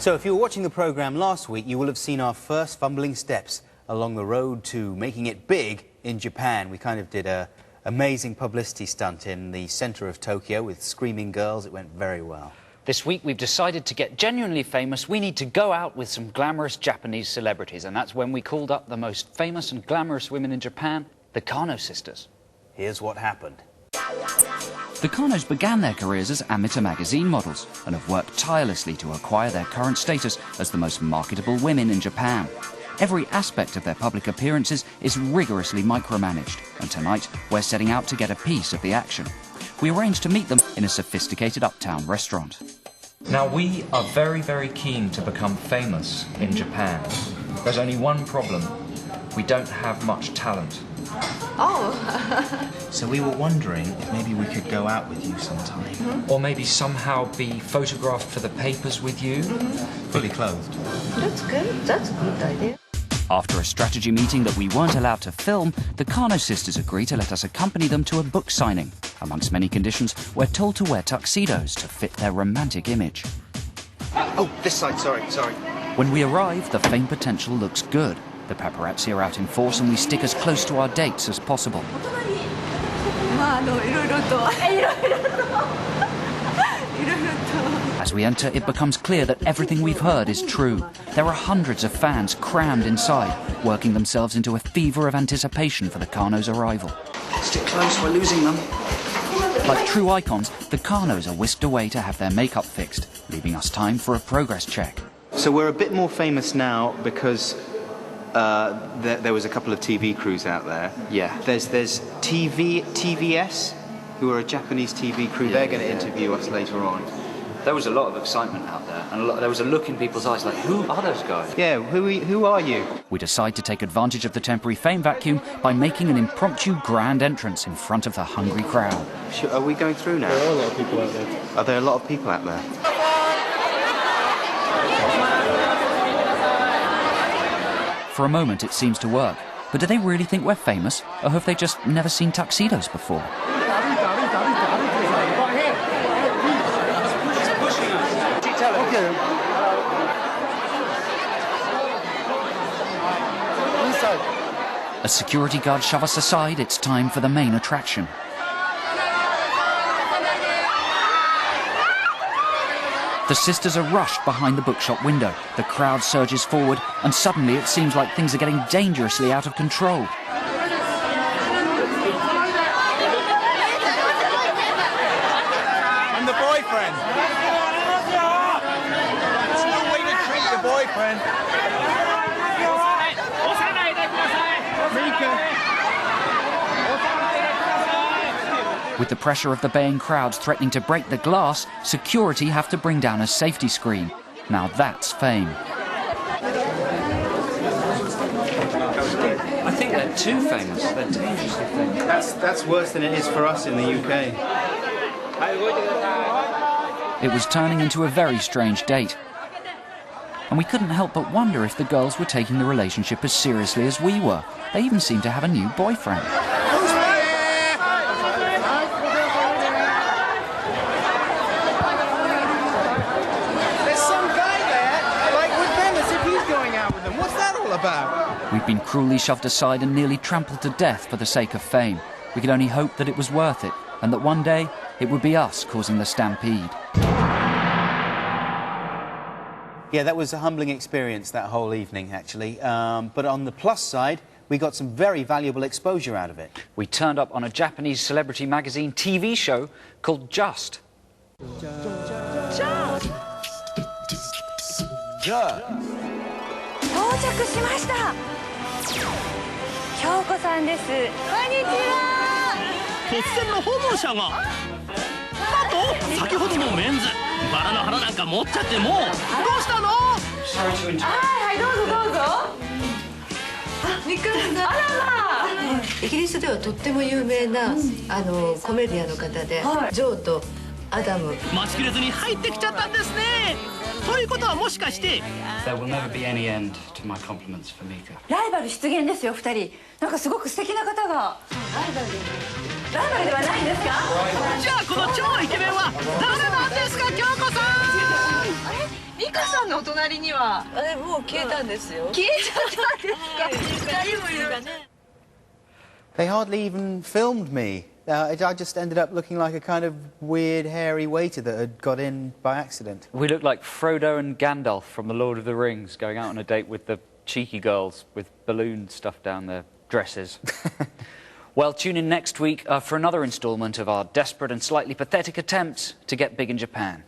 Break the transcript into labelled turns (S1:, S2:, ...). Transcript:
S1: So if you were watching the programme last week, you will have seen our first fumbling steps along the road to making it big in Japan. We kind of did an amazing publicity stunt in the centre of Tokyo with screaming girls. It went very well.
S2: This week we've decided to get genuinely famous. We need to go out with some glamorous Japanese celebrities, and that's when we called up the most famous and glamorous women in Japan, the Kano sisters.
S1: Here's what happened.
S2: The Kanos began their careers as amateur magazine models and have worked tirelessly to acquire their current status as the most marketable women in Japan. Every aspect of their public appearances is rigorously micromanaged, and tonight we're setting out to get a piece of the action. We arranged to meet them in a sophisticated uptown restaurant. Now, we are very, very keen to become famous in Japan. There's only one problem. We don't have much talent.
S3: Oh.
S1: So we were wondering if maybe we could go out with you sometime.
S2: Or maybe somehow be photographed for the papers with you.
S1: Fully clothed.
S3: That's good. That's a good idea.
S2: After a strategy meeting that we weren't allowed to film, the Kano sisters agreed to let us accompany them to a book signing. Amongst many conditions, we're told to wear tuxedos to fit their romantic image.
S1: Oh, this side, sorry.
S2: When we arrive, the fame potential looks good. The paparazzi are out in force and we stick as close to our dates as possible. As we enter, it becomes clear that everything we've heard is true. There are hundreds of fans crammed inside, working themselves into a fever of anticipation for the Kano's arrival.
S1: Stick close, we're losing them.
S2: Like true icons, the Kanos are whisked away to have their makeup fixed, leaving us time for a progress check.
S1: So we're a bit more famous now because there was a couple of TV crews out there.
S2: Yeah.
S1: There's TVS, who are a Japanese TV crew. They're going to interview us later on.
S2: There was a lot of excitement out there, and there was a look in people's eyes like, who are those guys?
S1: Yeah, who are you?
S2: We decide to take advantage of the temporary fame vacuum by making an impromptu grand entrance in front of the hungry crowd.
S1: Are we going through now?
S4: There are a lot of people out there.
S1: Are there a lot of people out there?
S2: For a moment it seems to work, but do they really think we're famous, or have they just never seen tuxedos before? As security guards shove us aside, it's time for the main attraction. The sisters are rushed behind the bookshop window. The crowd surges forward, and suddenly it seems like things are getting dangerously out of control.
S4: I'm the boyfriend. It's no way to treat your boyfriend.
S2: With the pressure of the baying crowds threatening to break the glass, security have to bring down a safety screen. Now that's fame. I think they're too famous. They're dangerously famous.
S1: That's worse than it is for us in the UK.
S2: It was turning into a very strange date. And we couldn't help but wonder if the girls were taking the relationship as seriously as we were. They even seemed to have a new boyfriend.
S4: About.
S2: We've been cruelly shoved aside and nearly trampled to death for the sake of fame. We could only hope that it was worth it, and that one day it would be us causing the stampede.
S1: Yeah, that was a humbling experience, that whole evening, actually. But on the plus side, we got some very valuable exposure out of it.
S2: We turned up on a Japanese celebrity magazine TV show called Just.
S3: Just. 到着しました。京子さんです。こんにちは。
S5: 突然の訪問者が。なんと先ほどのメンズバラの花なんか持っちゃってもうどうしたの？
S3: はいどうぞどうぞ。あ、ニックさん。あらまあ。イギリスではとっても有名なコメディアンの方で、ジョーとアダム。
S5: 待ちきれずに入ってきちゃったんですね。ということはもしかして。
S2: There will never be any end to my compliments for Mika.
S3: ライバル出現ですよ、二人。なんかすごく素敵な方が。ライバルではないんですか？
S5: じゃあこの超イケメンは誰なんですか、京子さん？
S3: あれ、ミカさん
S6: のお隣には
S3: もう消えたんですよ。
S6: 消えちゃったんですか。二人もいる。
S1: They hardly even filmed me. I just ended up looking like a kind of weird, hairy waiter that had got in by accident.
S7: We look like Frodo and Gandalf from The Lord of the Rings going out on a date with the cheeky girls with balloons stuffed down their dresses. Well, tune in next week for another instalment of our desperate and slightly pathetic attempt to get big in Japan.